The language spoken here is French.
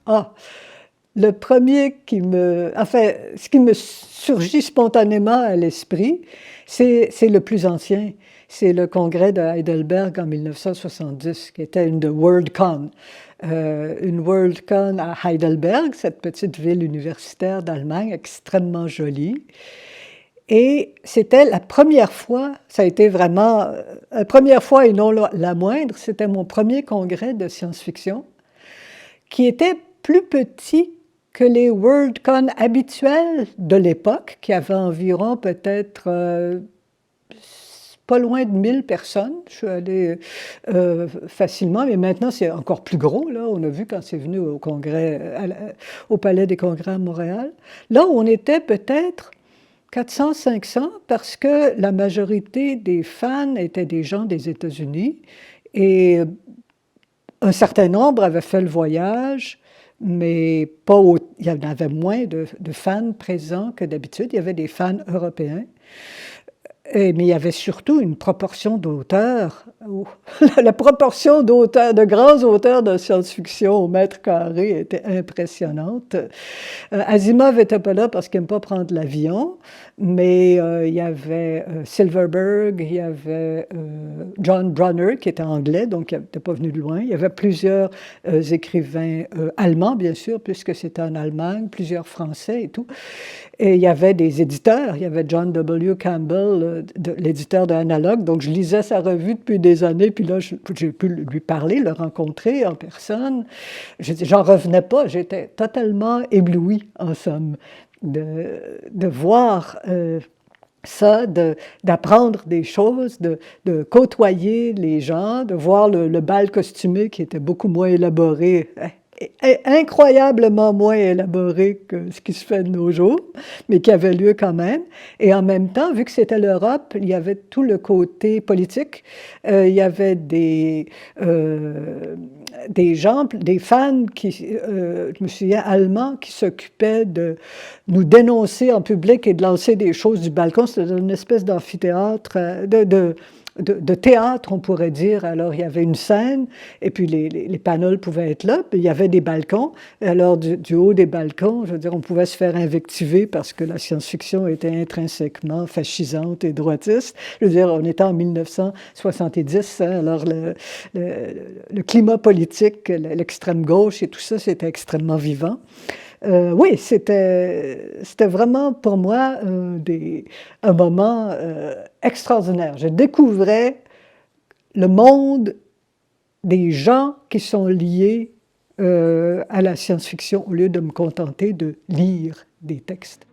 Ah, le premier enfin, ce qui me surgit spontanément à l'esprit, c'est le plus ancien. C'est le congrès de Heidelberg en 1970, qui était une de WorldCon. Une WorldCon à Heidelberg, cette petite ville universitaire d'Allemagne extrêmement jolie. Et c'était la première fois, ça a été vraiment la première fois et non la moindre, c'était mon premier congrès de science-fiction, qui était plus petit que les WorldCon habituels de l'époque, qui avaient environ peut-être pas loin de 1000 personnes. Je suis allée facilement, mais maintenant c'est encore plus gros. Là, on a vu quand c'est venu au congrès, au Palais des Congrès à Montréal. Là, on était peut-être 400, 500, parce que la majorité des fans étaient des gens des États-Unis et un certain nombre avaient fait le voyage, mais pas il y en avait moins de fans présents que d'habitude. Il y avait des fans européens. Mais il y avait surtout une proportion d'auteurs, la proportion d'auteurs, de grands auteurs de science-fiction au mètre carré était impressionnante. Asimov n'était pas là parce qu'il n'aime pas prendre l'avion, mais il y avait Silverberg, il y avait John Brunner qui était anglais, donc il n'était pas venu de loin. Il y avait plusieurs écrivains allemands, bien sûr, puisque c'était en Allemagne, plusieurs français et tout. Et il y avait des éditeurs. Il y avait John W. Campbell, l'éditeur d'Analogue. Donc, je lisais sa revue depuis des années. Puis là, j'ai pu lui parler, le rencontrer en personne. J'en revenais pas. J'étais totalement éblouie, en somme, de voir ça, d'apprendre des choses, de côtoyer les gens, de voir le bal costumé qui était beaucoup moins élaboré, incroyablement moins élaboré que ce qui se fait de nos jours, mais qui avait lieu quand même. Et en même temps, vu que c'était l'Europe, il y avait tout le côté politique. Il y avait des gens, des fans qui, je me souviens, allemands, qui s'occupaient de nous dénoncer en public et de lancer des choses du balcon. C'était une espèce d'amphithéâtre, de théâtre, on pourrait dire. Alors, il y avait une scène, et puis les panels pouvaient être là, puis il y avait des balcons. Et alors, du haut des balcons, je veux dire, on pouvait se faire invectiver parce que la science-fiction était intrinsèquement fascisante et droitiste. Je veux dire, on était en 1970, hein, alors le climat politique, l'extrême gauche et tout ça, c'était extrêmement vivant. Oui, c'était vraiment pour moi un moment extraordinaire. Je découvrais le monde des gens qui sont liés à la science-fiction au lieu de me contenter de lire des textes.